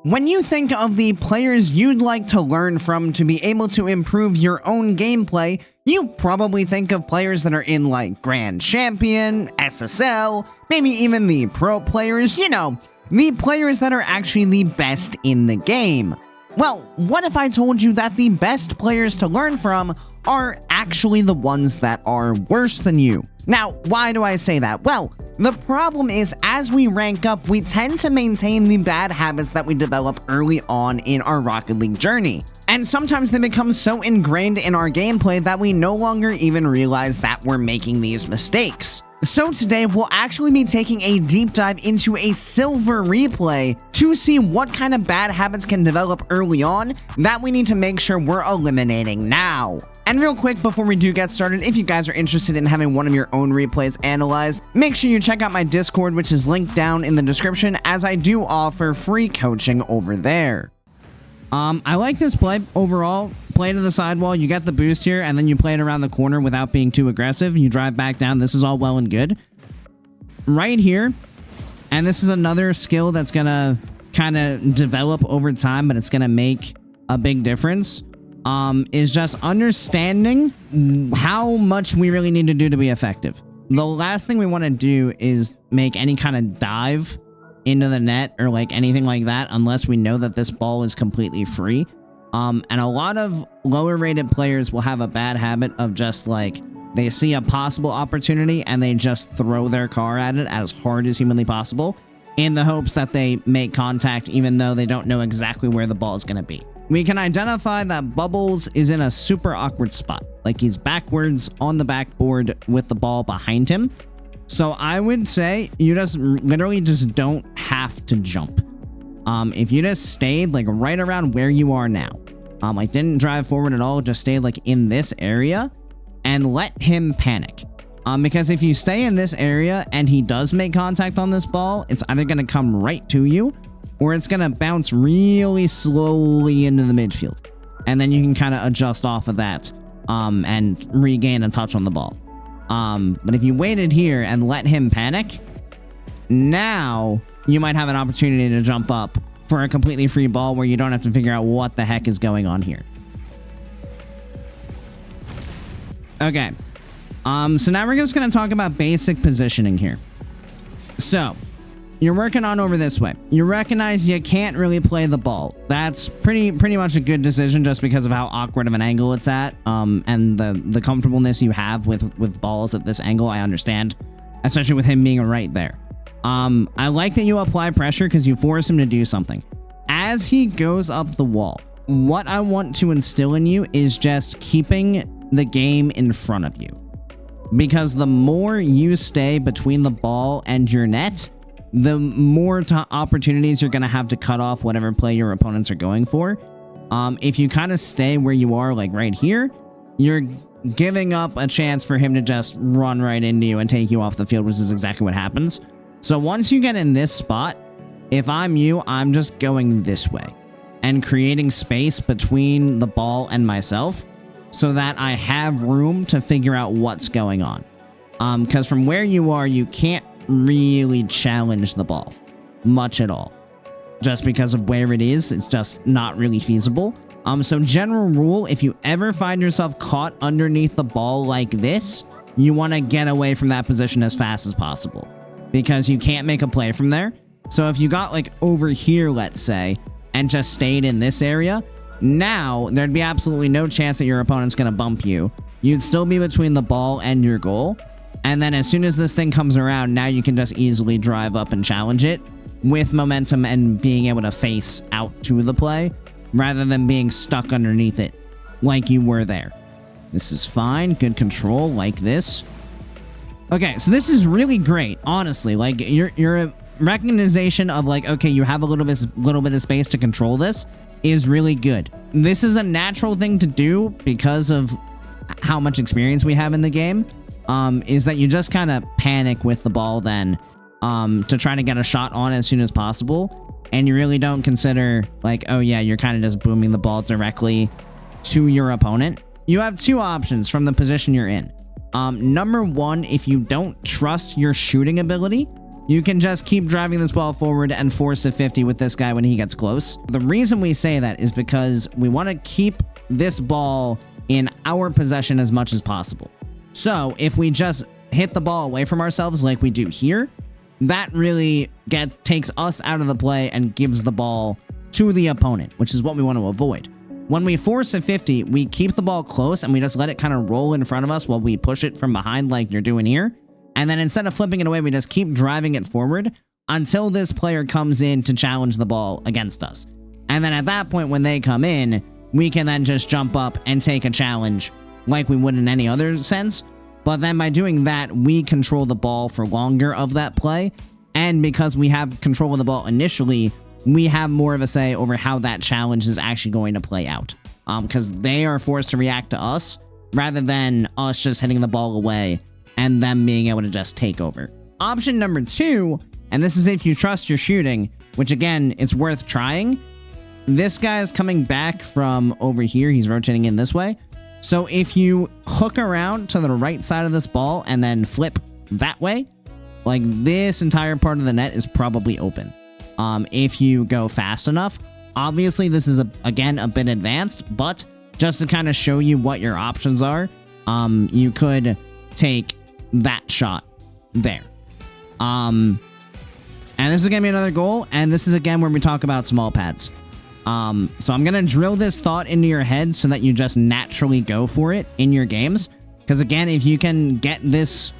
When you think of the players you'd like to learn from to be able to improve your own gameplay, you probably think of players that are in like Grand Champion, SSL, maybe even the pro players, you know, the players that are actually the best in the game. Well, what if I told you that the best players to learn from are actually the ones that are worse than you? Now, why do I say that? Well, the problem is as we rank up, we tend to maintain the bad habits that we develop early on in our Rocket League journey. And sometimes they become so ingrained in our gameplay that we no longer even realize that we're making these mistakes. So today, we'll actually be taking a deep dive into a silver replay to see what kind of bad habits can develop early on that we need to make sure we're eliminating now. And real quick, before we do get started, if you guys are interested in having one of your own replays analyzed, make sure you check out my Discord, which is linked down in the description, as I do offer free coaching over there. I like this play overall. Play to the sidewall, you get the boost here, and then you play it around the corner without being too aggressive. You drive back down. This is all well and good. Right here, and this is another skill that's gonna kind of develop over time, but it's gonna make a big difference, is just understanding how much we really need to do to be effective. The last thing we want to do is make any kind of dive into the net or like anything like that unless we know that this ball is completely free. And a lot of lower rated players will have a bad habit of just like, they see a possible opportunity and they just throw their car at it as hard as humanly possible in the hopes that they make contact even though they don't know exactly where the ball is going to be. We can identify that Bubbles is in a super awkward spot, like he's backwards on the backboard with the ball behind him. So I would say you just literally just don't have to jump. If you just stayed like right around where you are now, like didn't drive forward at all, just stayed like in this area and let him panic. Because if you stay in this area and he does make contact on this ball, it's either going to come right to you or it's going to bounce really slowly into the midfield. And then you can kind of adjust off of that, and regain a touch on the ball. But if you waited here and let him panic, now you might have an opportunity to jump up for a completely free ball where you don't have to figure out what the heck is going on here. Okay. So now we're just going to talk about basic positioning here. So you're working on over this way. You recognize you can't really play the ball. That's pretty much a good decision just because of how awkward of an angle it's at. And the comfortableness you have with balls at this angle, I understand, especially with him being right there. I like that you apply pressure because you force him to do something. As he goes up the wall, what I want to instill in you is just keeping the game in front of you. Because the more you stay between the ball and your net, the more opportunities you're going to have to cut off whatever play your opponents are going for. If you kind of stay where you are, like right here, you're giving up a chance for him to just run right into you and take you off the field, which is exactly what happens. So once you get in this spot, if I'm you, I'm just going this way and creating space between the ball and myself so that I have room to figure out what's going on. Because from where you are, you can't really challenge the ball much at all. Just because of where it is, it's just not really feasible. So general rule, if you ever find yourself caught underneath the ball like this, you want to get away from that position as fast as possible. Because you can't make a play from there. So if you got like over here, let's say, and just stayed in this area, now there'd be absolutely no chance that your opponent's going to bump you. You'd still be between the ball and your goal. And then as soon as this thing comes around, now you can just easily drive up and challenge it with momentum and being able to face out to the play rather than being stuck underneath it like you were there. This is fine. Good control like this. Okay, so this is really great, honestly. Like, your a recognition of like, okay, you have a little bit of space to control this is really good. This is a natural thing to do because of how much experience we have in the game. Is that you just kind of panic with the ball then, to try to get a shot on as soon as possible. And you really don't consider like, oh yeah, you're kind of just booming the ball directly to your opponent. You have two options from the position you're in. Number one, if you don't trust your shooting ability, you can just keep driving this ball forward and force a 50 with this guy when he gets close. The reason we say that is because we want to keep this ball in our possession as much as possible. So if we just hit the ball away from ourselves like we do here, that really takes us out of the play and gives the ball to the opponent, which is what we want to avoid. When we force a 50, we keep the ball close and we just let it kind of roll in front of us while we push it from behind like you're doing here. And then instead of flipping it away, we just keep driving it forward until this player comes in to challenge the ball against us. And then at that point, when they come in, we can then just jump up and take a challenge like we would in any other sense. But then by doing that, we control the ball for longer of that play. And because we have control of the ball initially, we have more of a say over how that challenge is actually going to play out. Because they are forced to react to us rather than us just hitting the ball away and them being able to just take over. Option number 2, and this is if you trust your shooting, which again, it's worth trying. This guy is coming back from over here. He's rotating in this way. So if you hook around to the right side of this ball and then flip that way, like this entire part of the net is probably open. If you go fast enough. Obviously, this is, again, a bit advanced, but just to kind of show you what your options are, you could take that shot there. And this is going to be another goal, and this is, again, where we talk about small pads. So I'm going to drill this thought into your head so that you just naturally go for it in your games. Because, again, if you can get this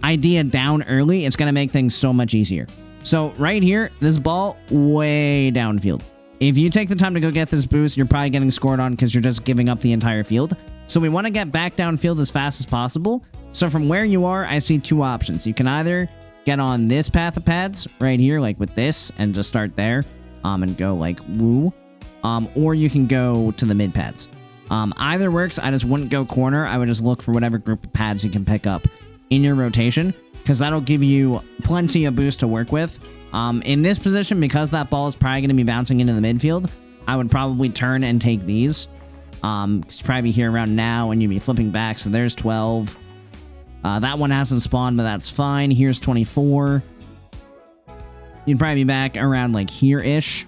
idea down early, it's going to make things so much easier. So right here, this ball way downfield. If you take the time to go get this boost, you're probably getting scored on because you're just giving up the entire field. So we want to get back downfield as fast as possible. So from where you are, I see 2 options. You can either get on this path of pads right here, like with this, and just start there and go like woo. Or you can go to the mid pads. Either works. I just wouldn't go corner. I would just look for whatever group of pads you can pick up in your rotation, because that'll give you plenty of boost to work with. In this position, because that ball is probably going to be bouncing into the midfield, I would probably turn and take these. Because you'd probably be here around now and you'd be flipping back. So there's 12. That one hasn't spawned, but that's fine. Here's 24. You'd probably be back around like here-ish.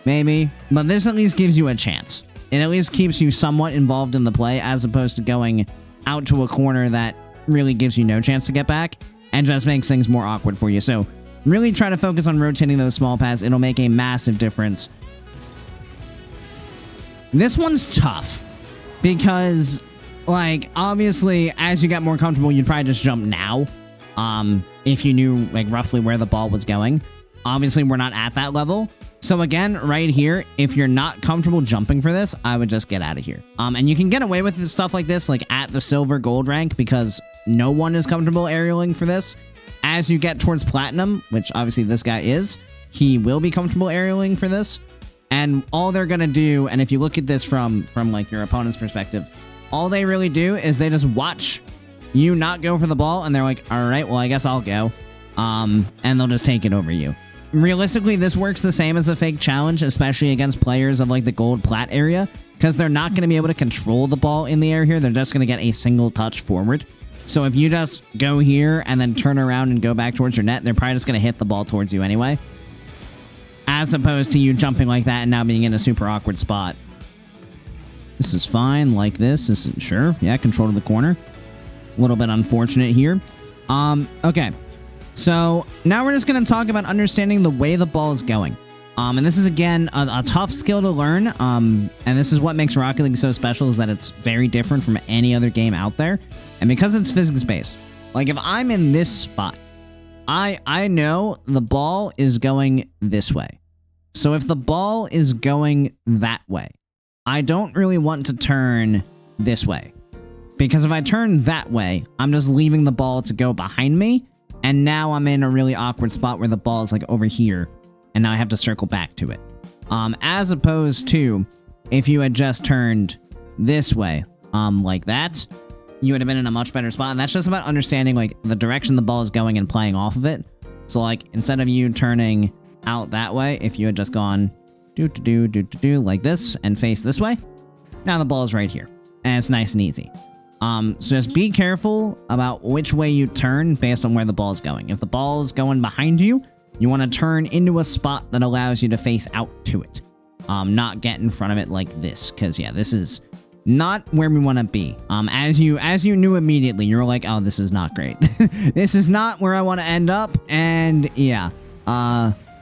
Maybe. But this at least gives you a chance. It at least keeps you somewhat involved in the play as opposed to going out to a corner that really gives you no chance to get back and just makes things more awkward for you. So really try to focus on rotating those small pads. It'll make a massive difference. This one's tough because, like, obviously, as you get more comfortable, you'd probably just jump now. If you knew, like, roughly where the ball was going. Obviously, we're not at that level. So again, right here, if you're not comfortable jumping for this, I would just get out of here. And you can get away with stuff like this, like at the silver gold rank, because no one is comfortable aerialing for this. As you get towards platinum, which obviously this guy is, he will be comfortable aerialing for this. And all they're going to do, and if you look at this from like your opponent's perspective, all they really do is they just watch you not go for the ball, and they're like, all right, well, I guess I'll go. And they'll just take it over you. Realistically, this works the same as a fake challenge, especially against players of like the gold plat area, because they're not going to be able to control the ball in the air here. They're just going to get a single touch forward. So if you just go here and then turn around and go back towards your net, they're probably just going to hit the ball towards you anyway. As opposed to you jumping like that and now being in a super awkward spot. This is fine, like this. This is, sure, yeah, control to the corner. A little bit unfortunate here. Okay. So now we're just going to talk about understanding the way the ball is going. And this is, again, a tough skill to learn. And this is what makes Rocket League so special, is that it's very different from any other game out there. And because it's physics-based, like if I'm in this spot, I know the ball is going this way. So if the ball is going that way, I don't really want to turn this way. Because if I turn that way, I'm just leaving the ball to go behind me. And now I'm in a really awkward spot where the ball is like over here. And now I have to circle back to it. As opposed to if you had just turned this way, like that, you would have been in a much better spot. And that's just about understanding like the direction the ball is going and playing off of it. So like instead of you turning out that way, if you had just gone like this and face this way, now the ball is right here. And it's nice and easy. So just be careful about which way you turn based on where the ball is going. If the ball is going behind you, you want to turn into a spot that allows you to face out to it. Not get in front of it like this, because yeah, this is not where we want to be. As you knew immediately, you're like, oh, this is not great. This is not where I want to end up. And yeah,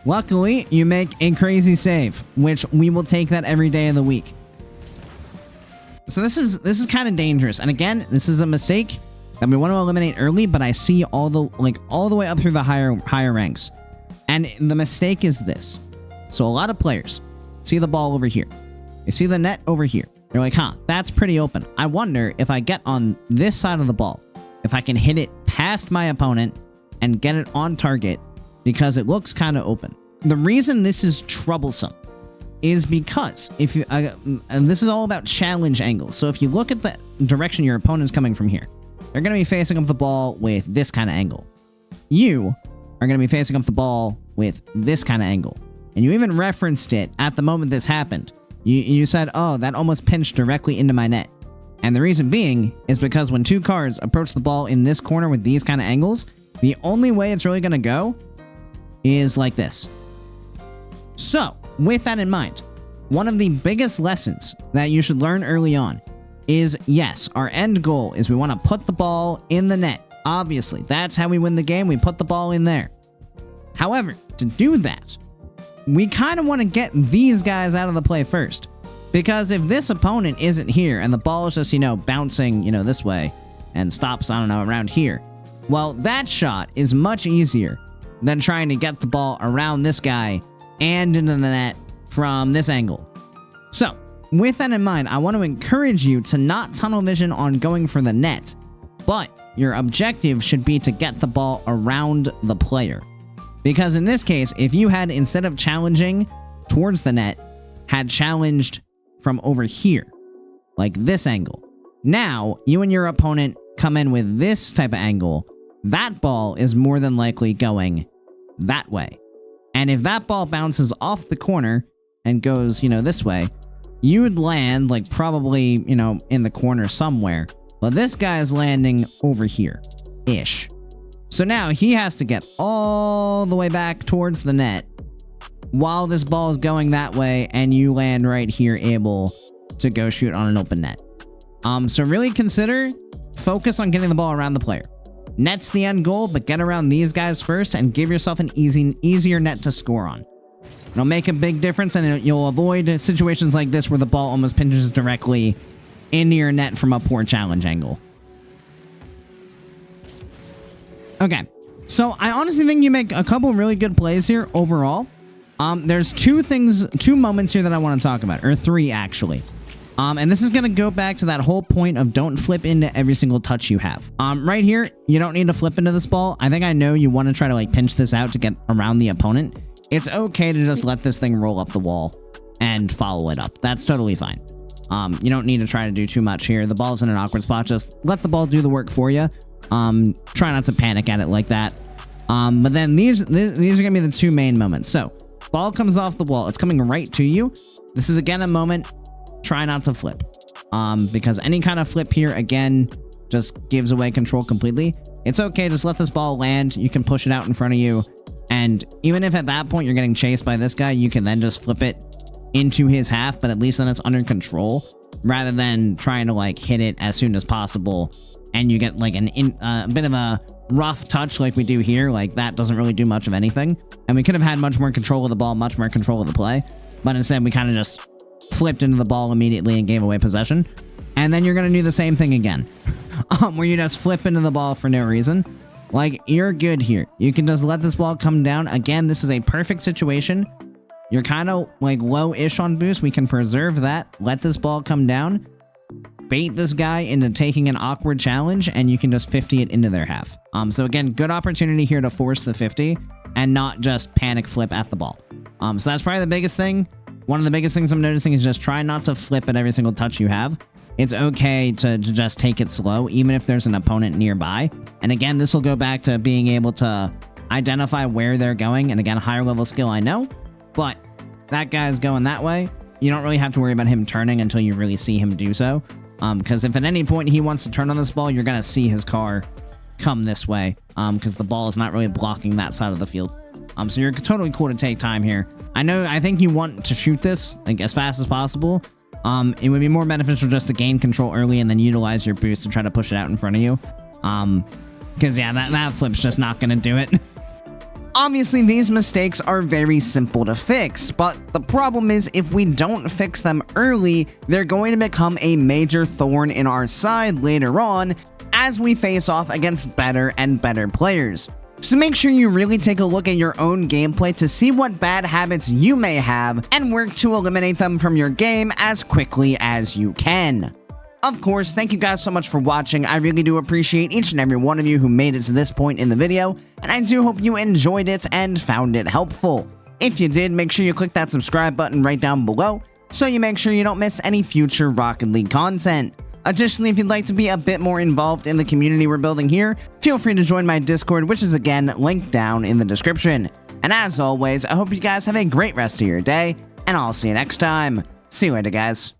luckily you make a crazy save, which we will take that every day of the week. So this is kind of dangerous. And again, this is a mistake that we want to eliminate early, but I see all the way up through the higher ranks. And the mistake is this. So a lot of players see the ball over here. They see the net over here. They're like, huh, that's pretty open. I wonder if I get on this side of the ball, if I can hit it past my opponent and get it on target because it looks kind of open. The reason this is troublesome is because if you, and this is all about challenge angles. So if you look at the direction your opponent's coming from here, they're going to be facing up the ball with this kind of angle. You are going to be facing up the ball with this kind of angle. And you even referenced it at the moment this happened. You said, oh, that almost pinched directly into my net. And the reason being is because when two cars approach the ball in this corner with these kind of angles, the only way it's really going to go is like this. So, with that in mind, one of the biggest lessons that you should learn early on is, yes, our end goal is we want to put the ball in the net. Obviously, that's how we win the game. We put the ball in there. However, to do that, we kind of want to get these guys out of the play first. Because if this opponent isn't here and the ball is just, bouncing, this way and stops, I don't know, around here, well, that shot is much easier than trying to get the ball around this guy and into the net from this angle. So, with that in mind, I want to encourage you to not tunnel vision on going for the net, but your objective should be to get the ball around the player. Because in this case, if you had, instead of challenging towards the net, had challenged from over here, like this angle, now you and your opponent come in with this type of angle, that ball is more than likely going that way. And if that ball bounces off the corner and goes, this way, you would land, like, probably, in the corner somewhere. But this guy's landing over here-ish. So now he has to get all the way back towards the net while this ball is going that way, and you land right here able to go shoot on an open net. So really focus on getting the ball around the player. Net's the end goal, but get around these guys first and give yourself an easier net to score on. It'll make a big difference, and you'll avoid situations like this where the ball almost pinches directly into your net from a poor challenge angle. Okay, so I honestly think you make a couple really good plays here overall. There's two moments here that I want to talk about, or three actually. And this is going to go back to that whole point of don't flip into every single touch you have. Right here, you don't need to flip into this ball. I think I know you want to try to pinch this out to get around the opponent. It's okay to just let this thing roll up the wall and follow it up. That's totally fine. You don't need to try to do too much here. The ball's in an awkward spot. Just let the ball do the work for you. Try not to panic at it like that. But then these are going to be the two main moments. So, ball comes off the wall. It's coming right to you. This is again a moment. Try not to flip. Because any kind of flip here, again, just gives away control completely. It's okay. Just let this ball land. You can push it out in front of you. And even if at that point you're getting chased by this guy, you can then just flip it into his half, but at least then it's under control rather than trying to hit it as soon as possible. And you get a bit of a rough touch like we do here. That doesn't really do much of anything. And we could have had much more control of the ball, much more control of the play. But instead, we kind of just flipped into the ball immediately and gave away possession. And then you're going to do the same thing again. Where you just flip into the ball for no reason. You're good here. You can just let this ball come down. Again, this is a perfect situation. You're kind of low-ish on boost. We can preserve that. Let this ball come down. Bait this guy into taking an awkward challenge, and you can just 50 it into their half. So again, good opportunity here to force the 50 and not just panic flip at the ball. So that's probably the biggest thing. One of the biggest things I'm noticing is just try not to flip at every single touch you have. It's okay to just take it slow, even if there's an opponent nearby. And again, this will go back to being able to identify where they're going. And again, higher level skill, I know, but that guy's going that way. You don't really have to worry about him turning until you really see him do so. Because if at any point he wants to turn on this ball, you're going to see his car come this way, because the ball is not really blocking that side of the field. So you're totally cool to take time here. I think you want to shoot this like as fast as possible. It would be more beneficial just to gain control early and then utilize your boost to try to push it out in front of you. Because yeah, that flip's just not going to do it. Obviously, these mistakes are very simple to fix, but the problem is if we don't fix them early, they're going to become a major thorn in our side later on as we face off against better and better players. So make sure you really take a look at your own gameplay to see what bad habits you may have and work to eliminate them from your game as quickly as you can. Of course, thank you guys so much for watching. I really do appreciate each and every one of you who made it to this point in the video, and I do hope you enjoyed it and found it helpful. If you did, make sure you click that subscribe button right down below so you make sure you don't miss any future Rocket League content. Additionally, if you'd like to be a bit more involved in the community we're building here, feel free to join my Discord, which is again linked down in the description. And as always, I hope you guys have a great rest of your day, and I'll see you next time. See you later, guys.